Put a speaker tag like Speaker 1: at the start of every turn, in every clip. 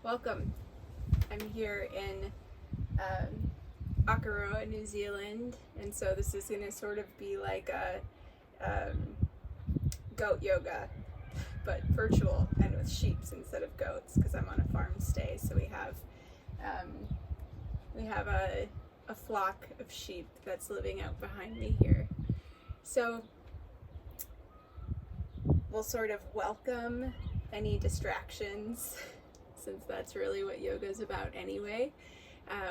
Speaker 1: Welcome. I'm here in Akaroa, New Zealand, and so this is going to sort of be like a goat yoga, but virtual and with sheeps instead of goats, because I'm on a farm stay. So we have a flock of sheep that's living out behind me here. So we'll sort of welcome any distractions, since that's really what yoga is about anyway.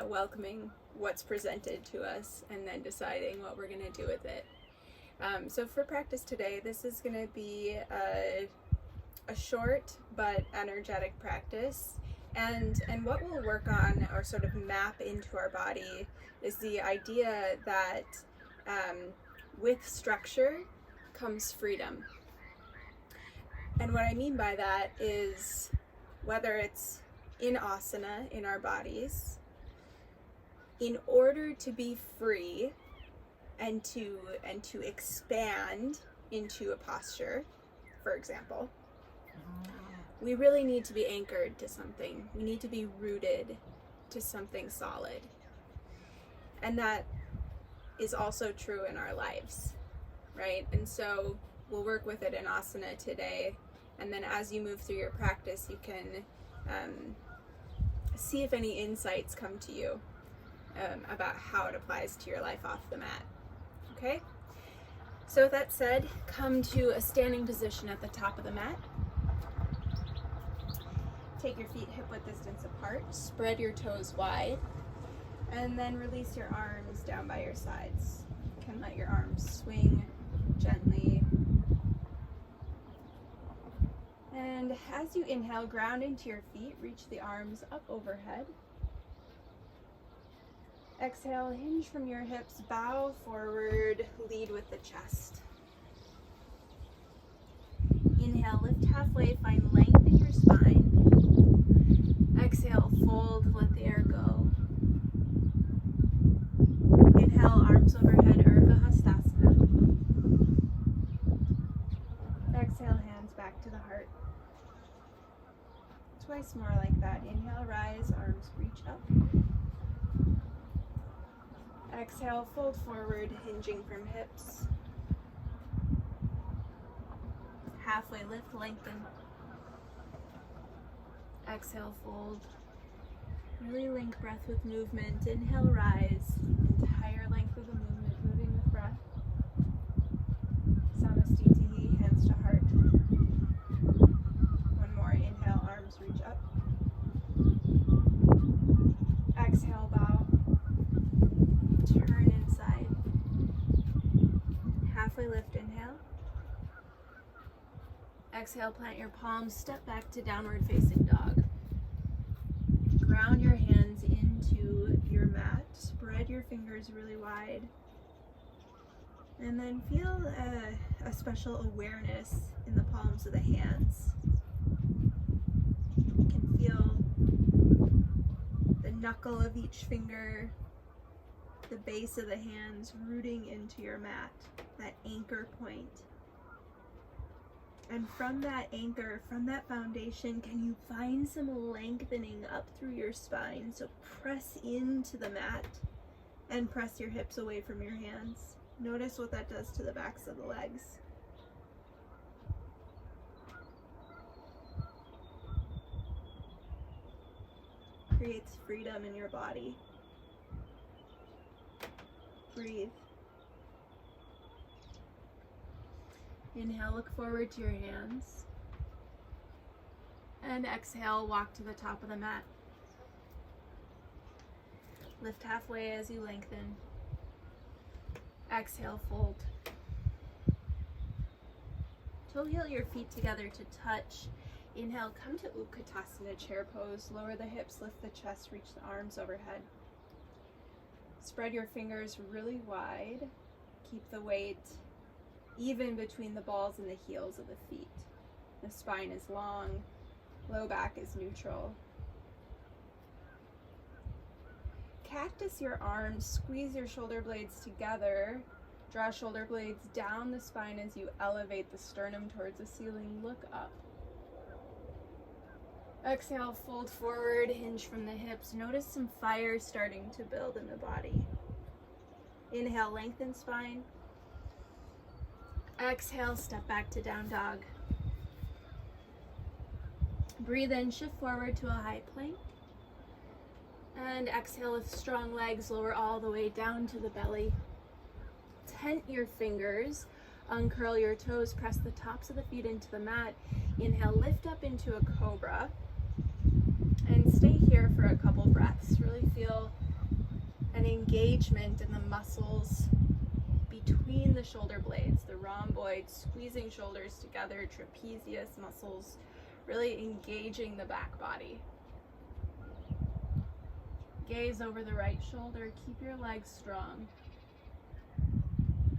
Speaker 1: Welcoming what's presented to us and then deciding what we're going to do with it. So for practice today, this is going to be a short but energetic practice. And what we'll work on or sort of map into our body is the idea that with structure comes freedom. And what I mean by that is whether it's in asana in our bodies, in order to be free and to expand into a posture, for example, we really need to be anchored to something. We need to be rooted to something solid. And that is also true in our lives, right? And so we'll work with it in asana today. And then as you move through your practice, you can see if any insights come to you about how it applies to your life off the mat. Okay? So with that said, come to a standing position at the top of the mat. Take your feet hip-width distance apart. Spread your toes wide. And then release your arms down by your sides. You can let your arms swing gently. And as you inhale, ground into your feet, reach the arms up overhead. Exhale, hinge from your hips, bow forward, lead with the chest. Inhale, lift halfway, find length in your spine. Exhale, fold, let the air go. Inhale, arms overhead, Urdhva Hastasana. Exhale, hands back to the heart. Twice more like that. Inhale, rise, arms reach up. Exhale, fold forward, hinging from hips. Halfway lift, lengthen. Exhale, fold. Really link breath with movement. Inhale, rise. Entire length of the movement, moving with breath. Samastitihi, hands to heart. One more. Inhale, arms reach up. Exhale, bow. Turn inside. Halfway lift, inhale. Exhale, plant your palms, step back to downward facing dog. Ground your hands into your mat. Spread your fingers really wide. And then feel a special awareness in the palms of the hands. You can feel the knuckle of each finger, the base of the hands rooting into your mat, that anchor point. And from that anchor, from that foundation, can you find some lengthening up through your spine? So press into the mat and press your hips away from your hands. Notice what that does to the backs of the legs. Creates freedom in your body. Breathe. Inhale, look forward to your hands. And exhale, walk to the top of the mat. Lift halfway as you lengthen. Exhale, fold. Toe heel your feet together to touch. Inhale, come to Utkatasana, chair pose. Lower the hips, lift the chest, reach the arms overhead. Spread your fingers really wide. Keep the weight even between the balls and the heels of the feet. The spine is long, low back is neutral. Cactus your arms, squeeze your shoulder blades together. Draw shoulder blades down the spine as you elevate the sternum towards the ceiling. Look up. Exhale, fold forward, hinge from the hips. Notice some fire starting to build in the body. Inhale, lengthen spine. Exhale, step back to down dog. Breathe in, shift forward to a high plank. And exhale with strong legs, lower all the way down to the belly. Tent your fingers, uncurl your toes, press the tops of the feet into the mat. Inhale, lift up into a cobra. And stay here for a couple breaths. Really feel an engagement in the muscles between the shoulder blades, the rhomboid, squeezing shoulders together, trapezius muscles, really engaging the back body. Gaze over the right shoulder, keep your legs strong.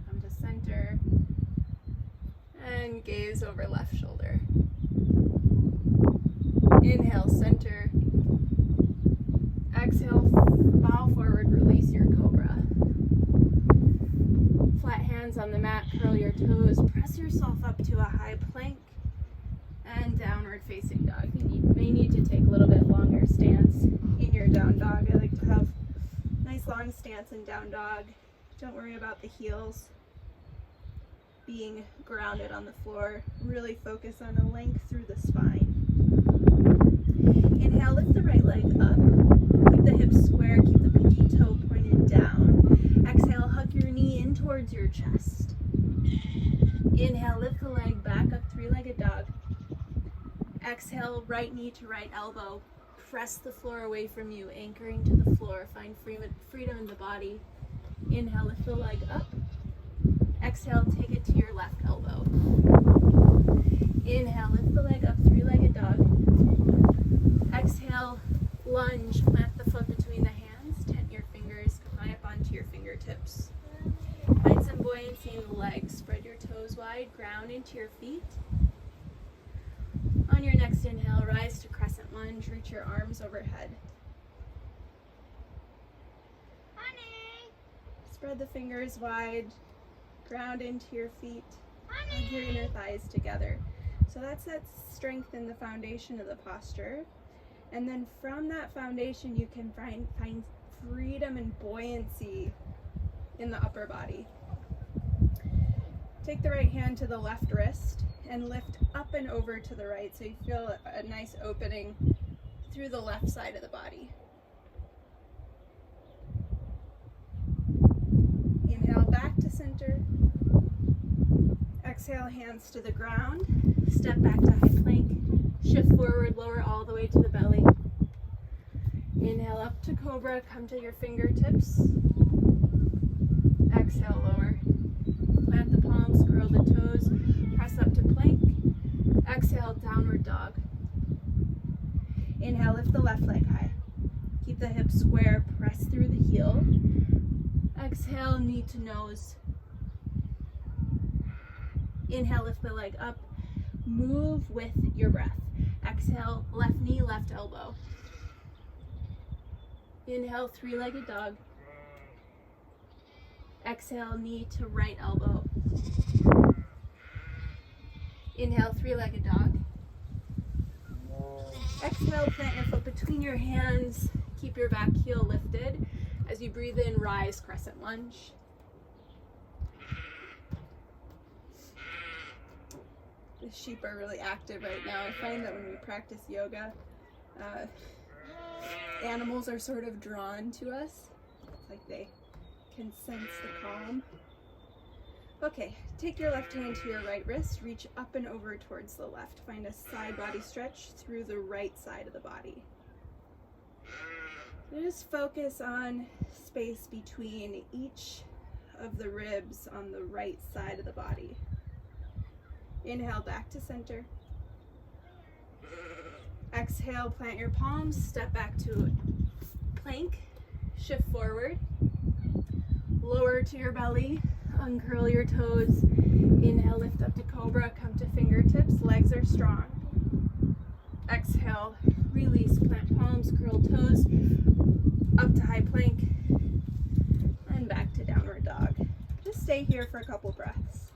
Speaker 1: Come to center and gaze over left shoulder. Inhale, center. Exhale, bow forward, release your cobra. Flat hands on the mat, curl your toes, press yourself up to a high plank and downward facing dog. You may need to take a little bit longer stance in your down dog. I like to have nice long stance in down dog. Don't worry about the heels being grounded on the floor. Really focus on a length through the spine. Inhale, lift the right leg up. Keep the hips square, keep the pinky toe pointed down. Exhale, hug your knee in towards your chest. Inhale, lift the leg back up, three-legged dog. Exhale, right knee to right elbow. Press the floor away from you, anchoring to the floor. Find freedom in the body. Inhale, lift the leg up. Exhale, take it to your left elbow. Inhale, lift the leg up, three-legged dog. Exhale, lunge, plant the foot between the hands, tent your fingers, come high up onto your fingertips. Find some buoyancy in the legs, spread your toes wide, ground into your feet. On your next inhale, rise to crescent lunge, reach your arms overhead. Honey. Spread the fingers wide, ground into your feet, hug your inner thighs together. So that's that strength in the foundation of the posture. And then from that foundation, you can find freedom and buoyancy in the upper body. Take the right hand to the left wrist and lift up and over to the right so you feel a nice opening through the left side of the body. Inhale back to center. Exhale, hands to the ground. Step back to high plank. Shift forward, lower all the way to the belly. Inhale up to cobra, come to your fingertips. Exhale, lower. Plant the palms, curl the toes, press up to plank. Exhale, downward dog. Inhale, lift the left leg high. Keep the hips square, press through the heel. Exhale, knee to nose. Inhale, lift the leg up. Move with your breath. Exhale, left knee, left elbow. Inhale, three-legged dog. Exhale, knee to right elbow. Inhale, three-legged dog. Exhale, plant your foot between your hands. Keep your back heel lifted. As you breathe in, rise, crescent lunge. The sheep are really active right now. I find that when we practice yoga, animals are sort of drawn to us. It's like they can sense the calm. Okay, take your left hand to your right wrist, reach up and over towards the left. Find a side body stretch through the right side of the body. So just focus on space between each of the ribs on the right side of the body. Inhale, back to center. Exhale, plant your palms, step back to plank, shift forward, lower to your belly, uncurl your toes. Inhale, lift up to cobra, come to fingertips, legs are strong. Exhale, release, plant palms, curl toes, up to high plank, and back to downward dog. Just stay here for a couple breaths.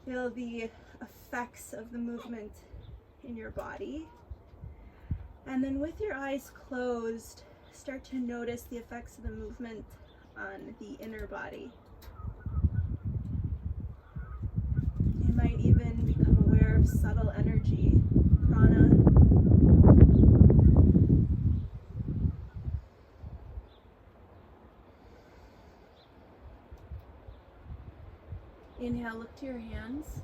Speaker 1: Feel the effects of the movement in your body. And then with your eyes closed, start to notice the effects of the movement on the inner body. You might even become aware of subtle energy, prana. Inhale, look to your hands.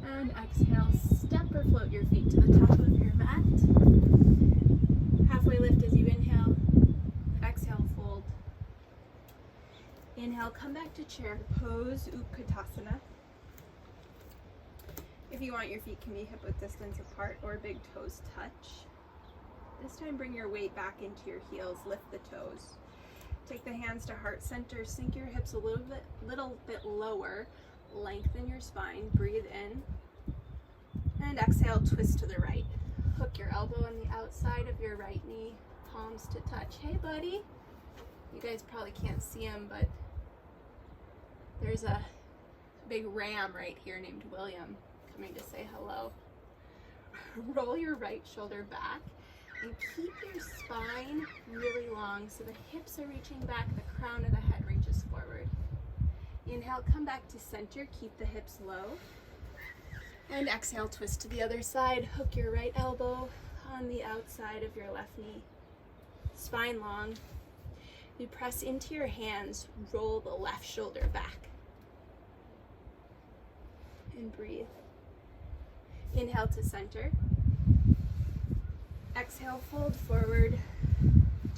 Speaker 1: And exhale, step or float your feet to the top of your mat. Halfway lift as you inhale. Exhale, fold. Inhale, come back to chair pose, Utkatasana. If you want, your feet can be hip-width distance apart or big toes touch. This time, bring your weight back into your heels, lift the toes. Take the hands to heart center, sink your hips a little bit lower, lengthen your spine, breathe in, and exhale, twist to the right. Hook your elbow on the outside of your right knee, palms to touch. Hey buddy, you guys probably can't see him, but there's a big ram right here named William coming to say hello. Roll your right shoulder back and keep your spine really long so the hips are reaching back, the crown of the head reaches forward. Inhale, come back to center, keep the hips low. And exhale, twist to the other side, hook your right elbow on the outside of your left knee. Spine long. You press into your hands, roll the left shoulder back. And breathe. Inhale to center. Exhale, fold forward,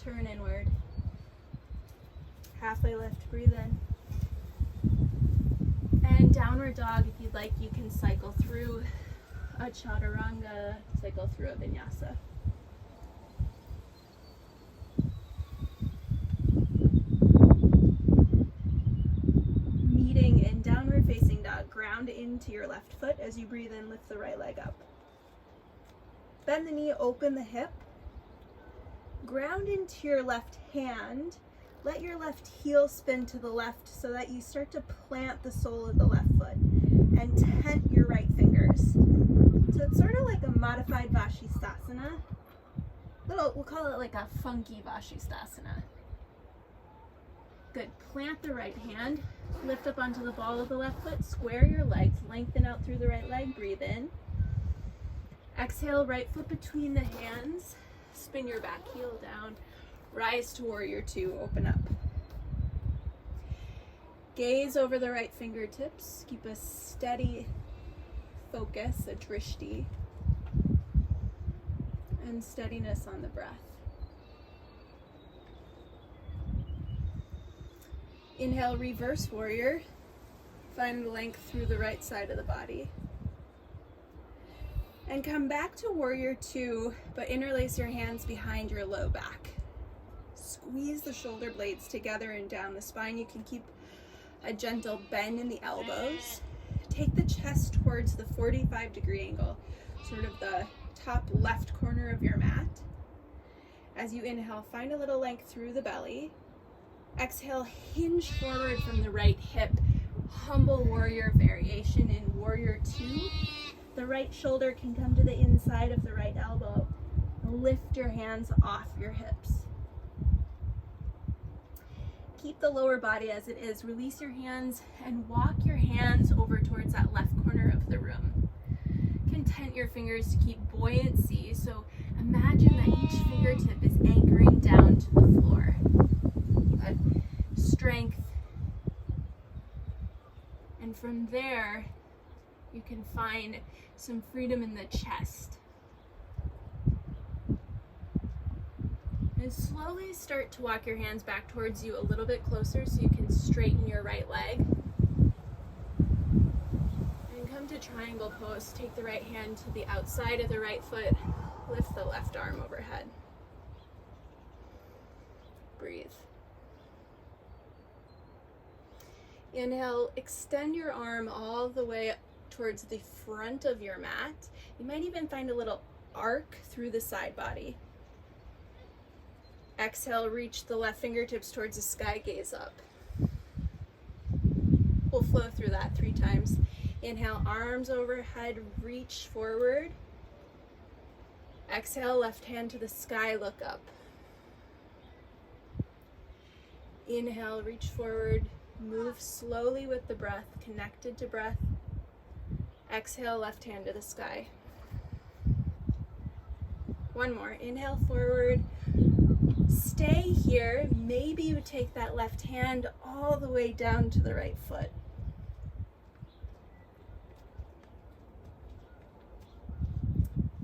Speaker 1: turn inward. Halfway lift, breathe in. And downward dog, if you'd like, you can cycle through a chaturanga, cycle through a vinyasa. Meeting in downward facing dog, ground into your left foot as you breathe in, lift the right leg up. Bend the knee, open the hip. Ground into your left hand. Let your left heel spin to the left so that you start to plant the sole of the left foot and tent your right fingers. So it's sort of like a modified Vashisthasana. We'll call it like a funky Vashisthasana. Good. Plant the right hand. Lift up onto the ball of the left foot. Square your legs. Lengthen out through the right leg. Breathe in. Exhale, right foot between the hands. Spin your back heel down. Rise to warrior two, open up. Gaze over the right fingertips. Keep a steady focus, a drishti. And steadiness on the breath. Inhale, reverse warrior. Find length through the right side of the body. And come back to warrior two, but interlace your hands behind your low back. Squeeze the shoulder blades together and down the spine. You can keep a gentle bend in the elbows. Take the chest towards the 45-degree angle, sort of the top left corner of your mat. As you inhale, find a little length through the belly. Exhale, hinge forward from the right hip. Humble warrior variation in warrior two. The right shoulder can come to the inside of the right elbow. Lift your hands off your hips. Keep the lower body as it is. Release your hands and walk your hands over towards that left corner of the room. Content your fingers to keep buoyancy. So imagine that each fingertip is anchoring down to the floor. Good. Strength. And from there, you can find some freedom in the chest. And slowly start to walk your hands back towards you a little bit closer so you can straighten your right leg. And come to triangle pose. Take the right hand to the outside of the right foot. Lift the left arm overhead. Breathe. Inhale, extend your arm all the way up towards the front of your mat. You might even find a little arc through the side body. Exhale, reach the left fingertips towards the sky, gaze up. We'll flow through that 3 times. Inhale, arms overhead, reach forward. Exhale, left hand to the sky, look up. Inhale, reach forward, move slowly with the breath, connected to breath. Exhale, left hand to the sky. One more. Inhale forward. Stay here. Maybe you take that left hand all the way down to the right foot.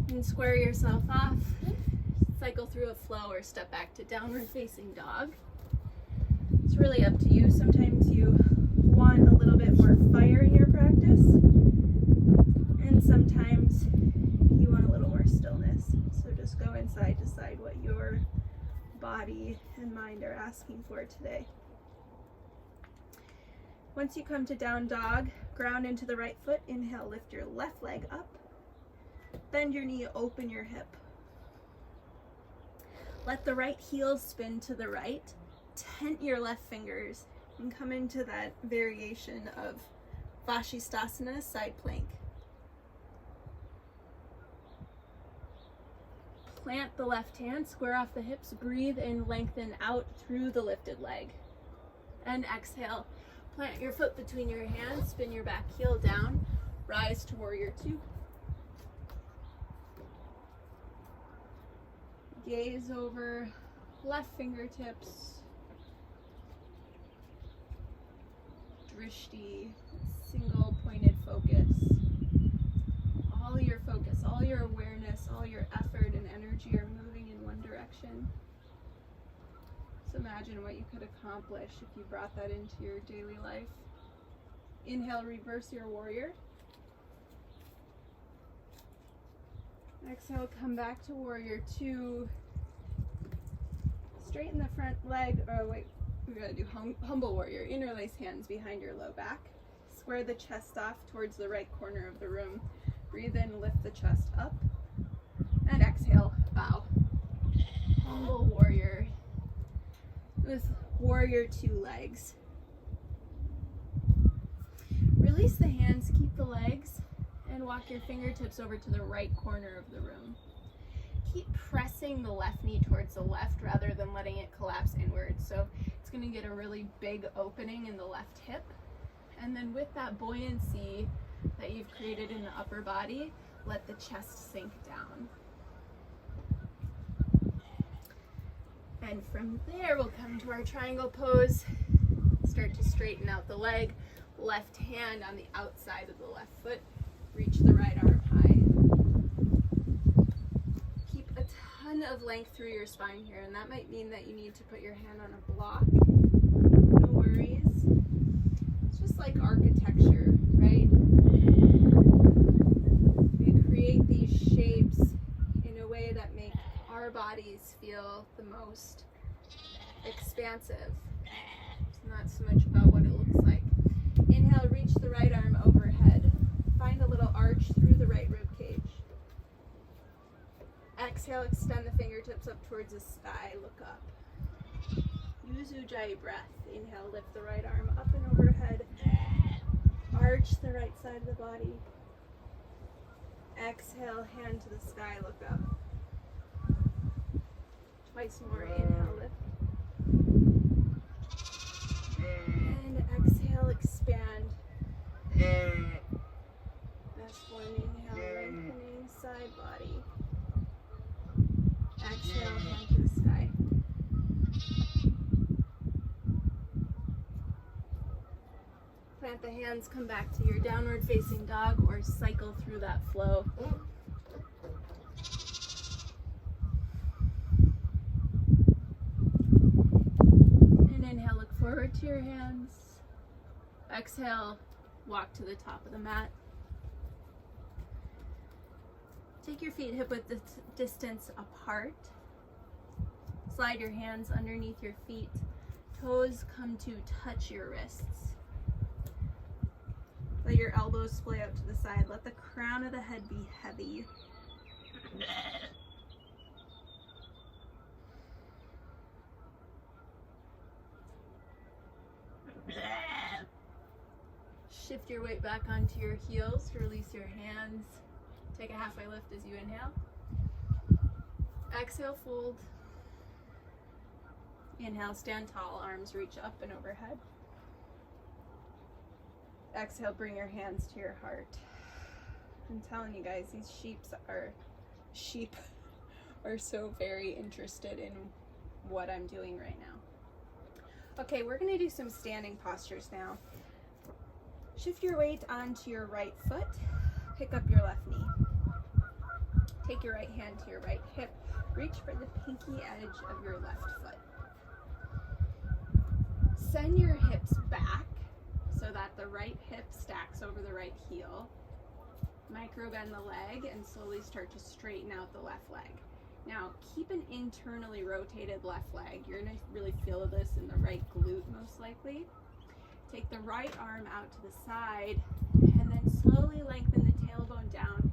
Speaker 1: And square yourself off. Cycle through a flow or step back to downward facing dog. It's really up to you. Sometimes you want a little bit more fire in your practice, and sometimes you want a little more stillness. So just go inside, decide what your body and mind are asking for today. Once you come to down dog, ground into the right foot. Inhale, lift your left leg up. Bend your knee, open your hip. Let the right heel spin to the right. Tent your left fingers and come into that variation of Vashisthasana, side plank. Plant the left hand, square off the hips, breathe in, lengthen out through the lifted leg. And exhale, plant your foot between your hands, spin your back heel down, rise to warrior two. Gaze over left fingertips. Drishti, single pointed focus. All your focus, all your awareness, all your effort and energy are moving in one direction. So imagine what you could accomplish if you brought that into your daily life. Inhale, reverse your warrior. Exhale, come back to warrior two. Straighten the front leg, we're gonna do humble warrior. Interlace hands behind your low back. Square the chest off towards the right corner of the room. Breathe in, lift the chest up. And exhale, bow. Humble warrior with warrior two legs. Release the hands, keep the legs, and walk your fingertips over to the right corner of the room. Keep pressing the left knee towards the left rather than letting it collapse inwards. So it's going to get a really big opening in the left hip. And then with that buoyancy that you've created in the upper body, let the chest sink down. And from there, we'll come to our triangle pose. Start to straighten out the leg. Left hand on the outside of the left foot. Reach the right arm high. Keep a ton of length through your spine here, and that might mean that you need to put your hand on a block. No worries. It's just like architecture, right? We create these shapes in a way that make our bodies feel the most expansive. It's not so much about what it looks like. Inhale, reach the right arm overhead. Find a little arch through the right rib cage. Exhale, extend the fingertips up towards the sky, look up. Use Ujjayi breath. Inhale, lift the right arm up and overhead. Arch the right side of the body. Exhale, hand to the sky, look up. Twice more, inhale, lift. And exhale, expand. Last one, inhale, lengthening side body. Exhale, hand to the sky. Plant the hands, come back to your downward facing dog or cycle through that flow. And inhale, look forward to your hands. Exhale, walk to the top of the mat. Take your feet hip width distance apart. Slide your hands underneath your feet. Toes come to touch your wrists. Let your elbows splay out to the side. Let the crown of the head be heavy. Shift your weight back onto your heels to release your hands. Take a halfway lift as you inhale. Exhale, fold. Inhale, stand tall, arms reach up and overhead. Exhale, bring your hands to your heart. I'm telling you guys, these sheep are so very interested in what I'm doing right now. Okay, we're gonna do some standing postures now. Shift your weight onto your right foot, pick up your left knee. Take your right hand to your right hip, reach for the pinky edge of your left foot. Send your hips back so that the right hip stacks over the right heel. Micro bend the leg and slowly start to straighten out the left leg. Now keep an internally rotated left leg. You're gonna really feel this in the right glute most likely. Take the right arm out to the side and then slowly lengthen the tailbone down.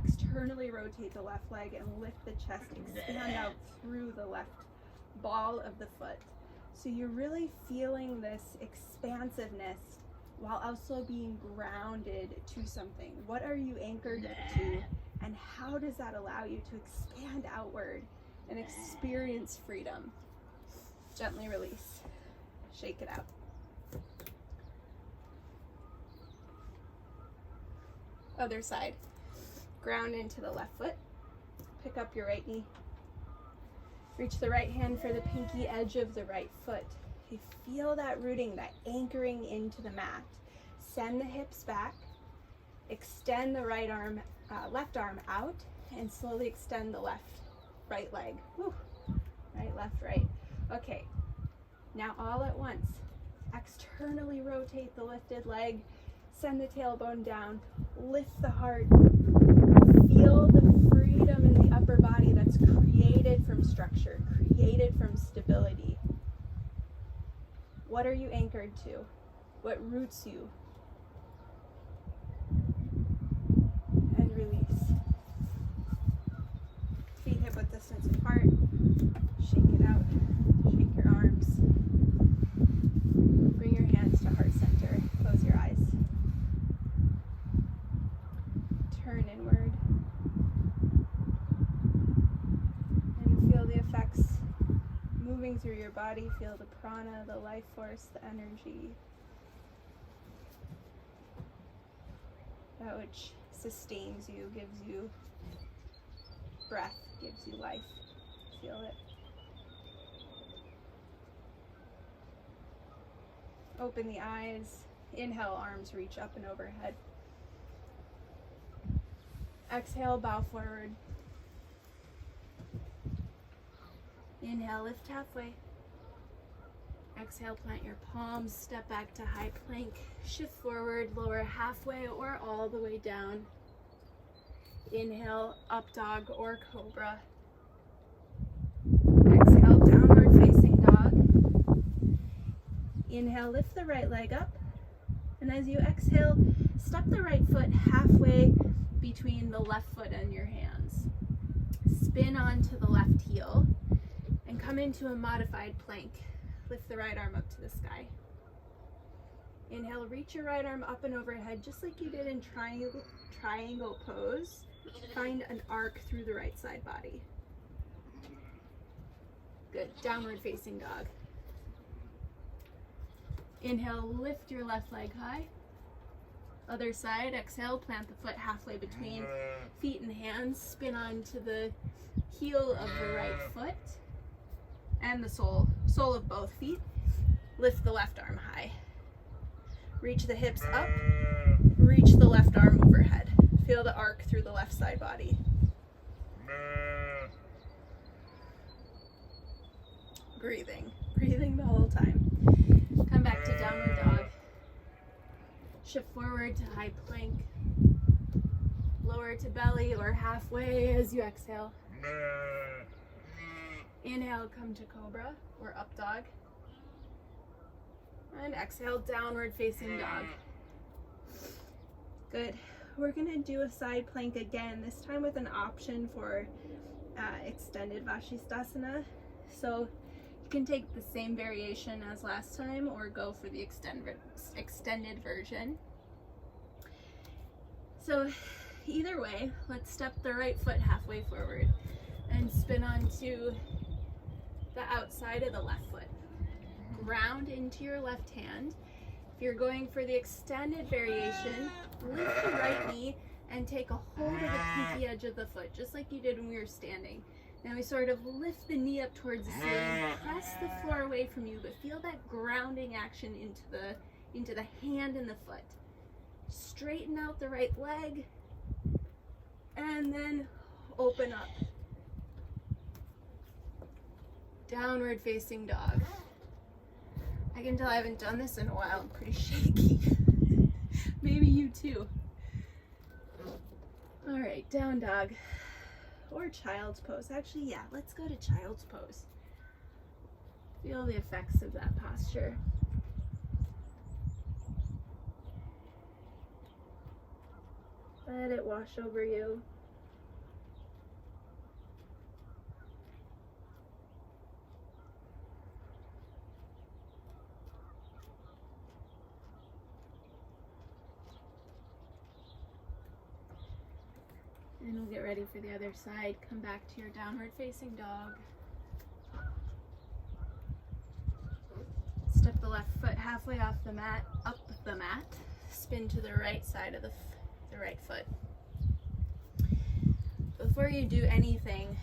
Speaker 1: Externally rotate the left leg and lift the chest, expand out through the left ball of the foot. So you're really feeling this expansiveness while also being grounded to something. What are you anchored to, and how does that allow you to expand outward and experience freedom? Gently release. Shake it out. Other side. Ground into the left foot. Pick up your right knee. Reach the right hand for the pinky edge of the right foot. You feel that rooting, that anchoring into the mat. Send the hips back. Extend the left arm out, and slowly extend the right leg. Whew. Right, left, right. Okay. Now all at once, externally rotate the lifted leg. Send the tailbone down. Lift the heart. Feel the freedom in the upper body that's created from structure, created from stability. What are you anchored to? What roots you? And release. Feet hip width distance apart. Shake it out. Shake your arms. Bring your hands to heart center. Close your eyes. Turn inward. And feel the effects moving through your body. Feel the prana, the life force, the energy. That which sustains you, gives you breath, gives you life. Feel it. Open the eyes. Inhale, arms reach up and overhead. Exhale, bow forward. Inhale, lift halfway. Exhale, plant your palms, step back to high plank. Shift forward, lower halfway or all the way down. Inhale, up dog or cobra. Exhale, downward facing dog. Inhale, lift the right leg up. And as you exhale, step the right foot halfway between the left foot and your hands. Spin onto the left heel and come into a modified plank. Lift the right arm up to the sky. Inhale, reach your right arm up and overhead just like you did in triangle pose. Find an arc through the right side body. Good. Downward facing dog. Inhale, lift your left leg high. Other side, exhale, plant the foot halfway between feet and hands. Spin onto the heel of the right foot and the sole of both feet. Lift the left arm high. Reach the hips up. Reach the left arm overhead. Feel the arc through the left side body. Breathing the whole time. Come back to downward dog. Shift forward to high plank. Lower to belly or halfway as you exhale. Inhale, come to cobra or up dog. And exhale, downward facing dog. Good. We're gonna do a side plank again, this time with an option for extended Vashisthasana. So you can take the same variation as last time or go for the extended version. So either way, let's step the right foot halfway forward. and spin onto the outside of the left foot. Ground into your left hand. If you're going for the extended variation, lift the right knee and take a hold of the pinky edge of the foot, just like you did when we were standing. Now we sort of lift the knee up towards the ceiling, press the floor away from you, but feel that grounding action into the hand and the foot. Straighten out the right leg, and then open up. Downward facing dog. I can tell I haven't done this in a while. I'm pretty shaky. Maybe you too. All right, down dog or child's pose. Actually, yeah, let's go to child's pose. Feel the effects of that posture. Let it wash over you. And we'll get ready for the other side. Come back to your downward facing dog. Step the left foot halfway off the mat, up the mat. Spin to the right side of the right foot. Before you do anything,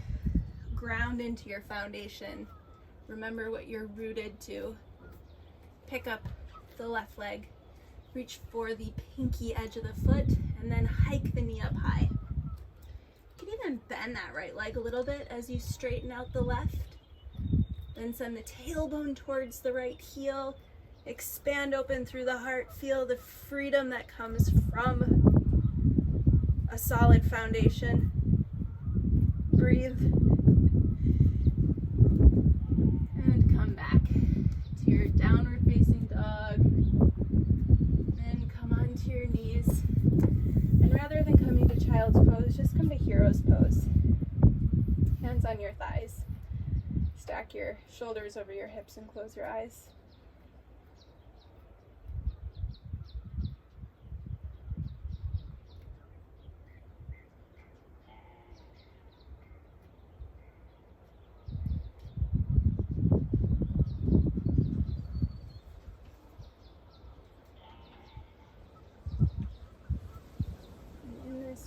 Speaker 1: ground into your foundation. Remember what you're rooted to. Pick up the left leg, reach for the pinky edge of the foot, and then hike the knee up high. You can even bend that right leg a little bit as you straighten out the left. Then send the tailbone towards the right heel. Expand open through the heart. Feel the freedom that comes from a solid foundation. Breathe. And come back to your downward facing dog. And come onto your knees. And rather than coming to child's pose, just come to hero's pose. Hands on your thighs. Stack your shoulders over your hips and close your eyes.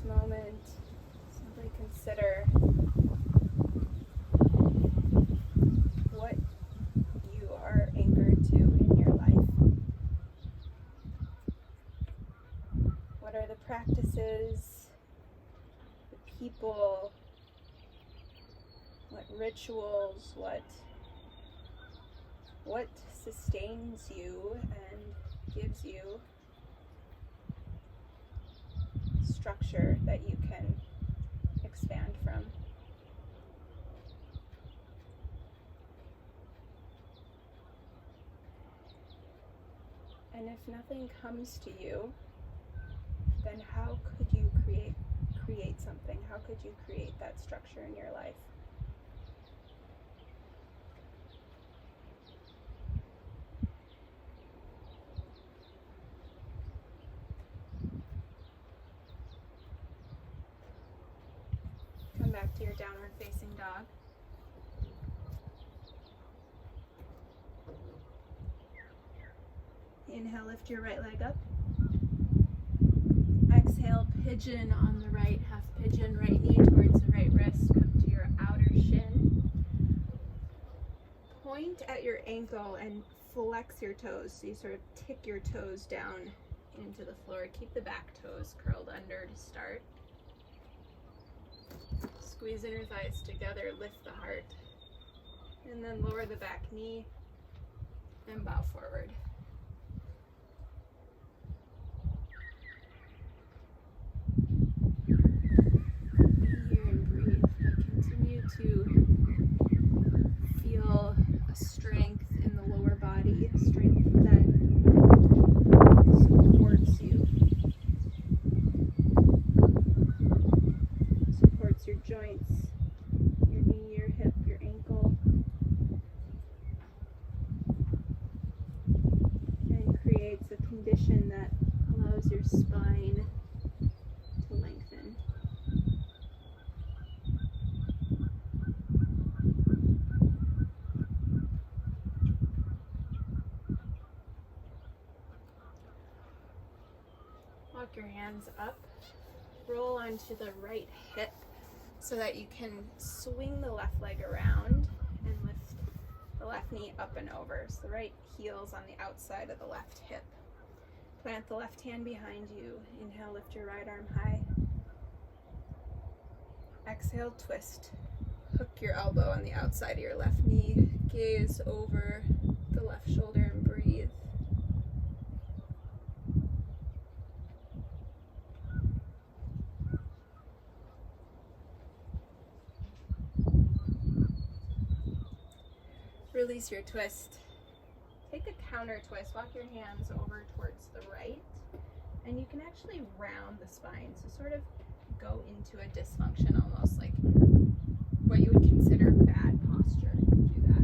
Speaker 1: Moment, simply consider what you are anchored to in your life. What are the practices, the people, what rituals, what sustains you and gives you structure that you can expand from. And if nothing comes to you, then how could you create something? How could you create that structure in your life? Back to your downward facing dog. Inhale, lift your right leg up. Exhale, pigeon on the right, half pigeon, right knee towards the right wrist. Come to your outer shin. Point at your ankle and flex your toes. So you sort of tick your toes down into the floor. Keep the back toes curled under to start. Squeeze inner thighs together, lift the heart, and then lower the back knee and bow forward. Be here and breathe, but continue to feel a strength in the lower body, a strength that supports you. Your joints, your knee, your hip, your ankle, and creates a condition that allows your spine to lengthen. hands up. Roll onto the right hip so that you can swing the left leg around and lift the left knee up and over. So the right heel's on the outside of the left hip. Plant the left hand behind you. Inhale, lift your right arm high. Exhale, twist. Hook your elbow on the outside of your left knee. Gaze over the left shoulder and breathe. Release your twist. Take a counter twist. Walk your hands over towards the right. And you can actually round the spine. So sort of go into a dysfunction, almost like what you would consider bad posture. Do that.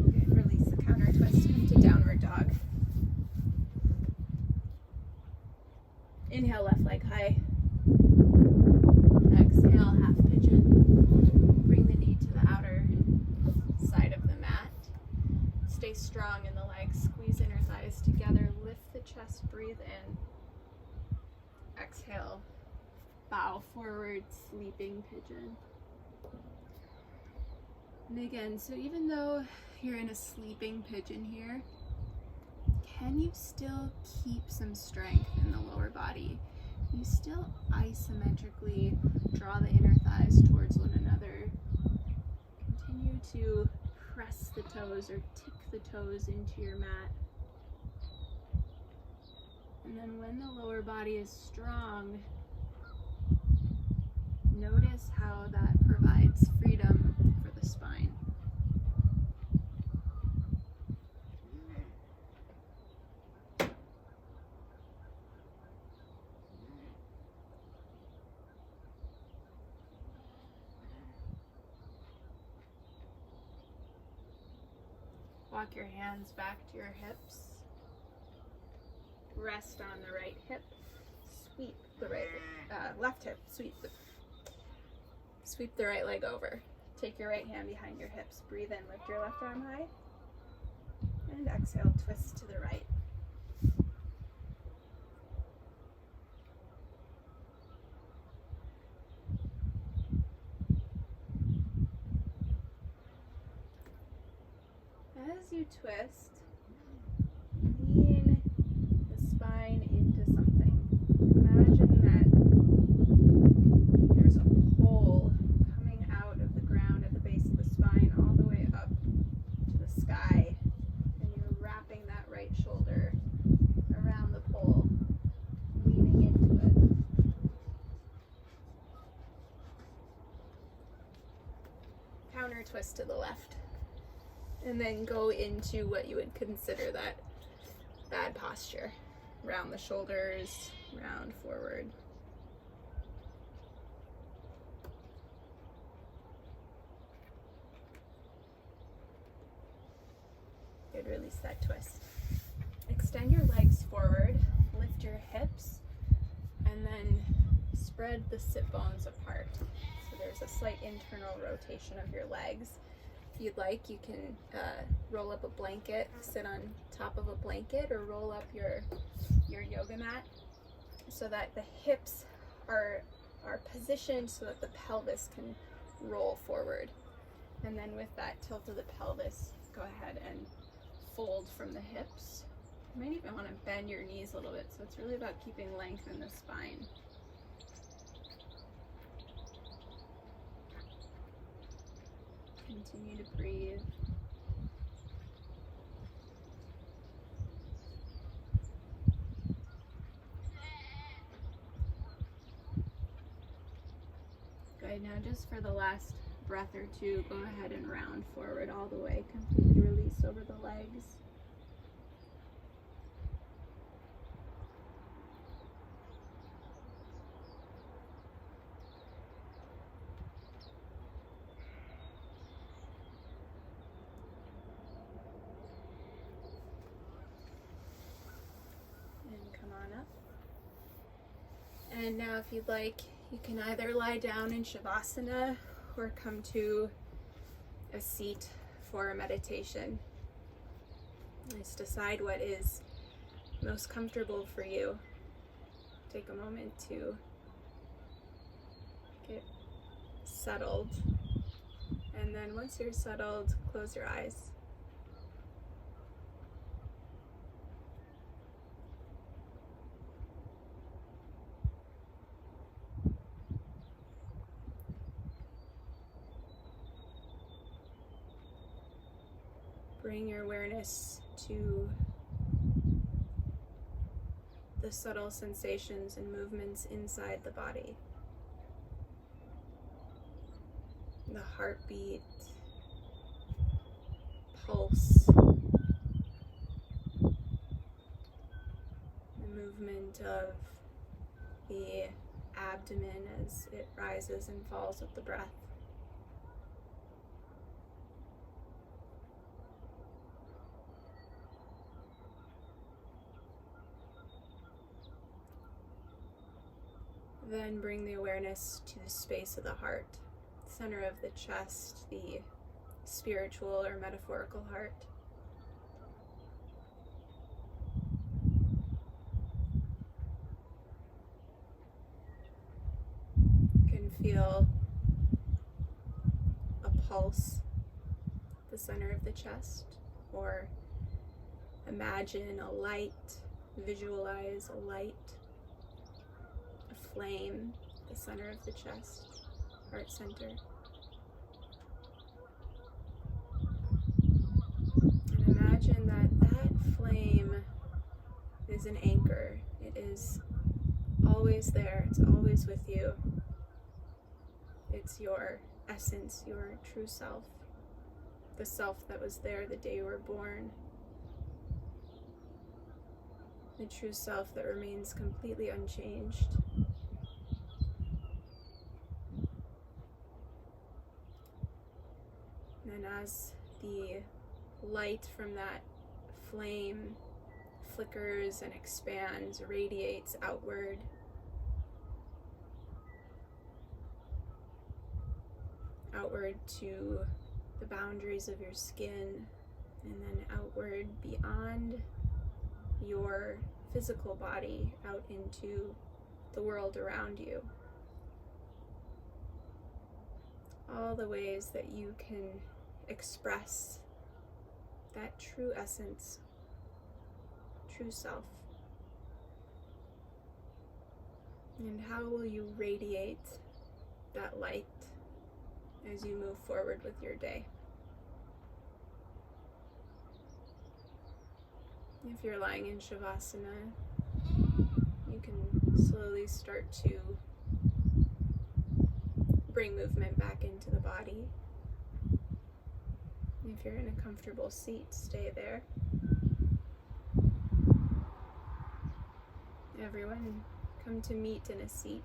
Speaker 1: Good. Release the counter twist into downward dog. Inhale, left leg high. Exhale, half pigeon. Bring the knee to the outer side of the mat. Stay strong in the legs. Squeeze inner thighs together. Lift the chest. Breathe in. Exhale. Bow forward, sleeping pigeon. And again, so even though you're in a sleeping pigeon here, can you still keep some strength in the lower body? You still isometrically draw the inner thighs towards one another. Continue to press the toes or tick the toes into your mat. And then when the lower body is strong, notice how that provides freedom for the spine. Walk your hands back to your hips. Rest on the right hip. Sweep the left hip. Sweep the right leg over. Take your right hand behind your hips. Breathe in. Lift your left arm high. And exhale. Twist to the right. As you twist, lean the spine into something. Imagine that there's a pole coming out of the ground at the base of the spine all the way up to the sky, and you're wrapping that right shoulder around the pole, leaning into it. Counter twist to the left. And then go into what you would consider that bad posture. Round the shoulders, round forward. Good, release that twist. Extend your legs forward, lift your hips, and then spread the sit bones apart. So there's a slight internal rotation of your legs. If you'd like, you can roll up a blanket, sit on top of a blanket, or roll up your yoga mat so that the hips are positioned so that the pelvis can roll forward. And then with that tilt of the pelvis, go ahead and fold from the hips. You might even want to bend your knees a little bit, so it's really about keeping length in the spine. Continue to breathe. Good, now just for the last breath or two, go ahead and round forward all the way. Completely release over the legs. And now if you'd like, you can either lie down in Shavasana or come to a seat for a meditation. Just decide what is most comfortable for you. Take a moment to get settled. And then once you're settled, close your eyes. Bring your awareness to the subtle sensations and movements inside the body. The heartbeat, pulse, the movement of the abdomen as it rises and falls with the breath. Then bring the awareness to the space of the heart, center of the chest, the spiritual or metaphorical heart. You can feel a pulse at the center of the chest, or imagine a light, visualize a light, a flame at the center of the chest, heart center. And imagine that flame is an anchor. It is always there. It's always with you. It's your essence, your true self, the self that was there the day you were born, the true self that remains completely unchanged. And as the light from that flame flickers and expands, radiates outward, to the boundaries of your skin, and then outward beyond your physical body, out into the world around you. All the ways that you can express that true essence, true self. And how will you radiate that light as you move forward with your day? If you're lying in Shavasana, you can slowly start to bring movement back into the body. If you're in a comfortable seat, stay there. Everyone, come to meet in a seat.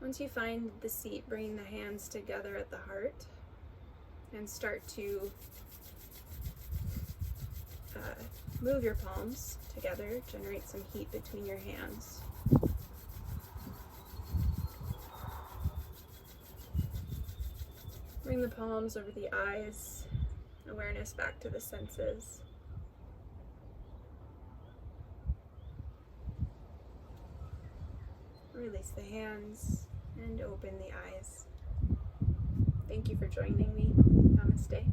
Speaker 1: Once you find the seat, bring the hands together at the heart and start to move your palms together, generate some heat between your hands. Bring the palms over the eyes, awareness back to the senses. Release the hands and open the eyes. Thank you for joining me. Namaste.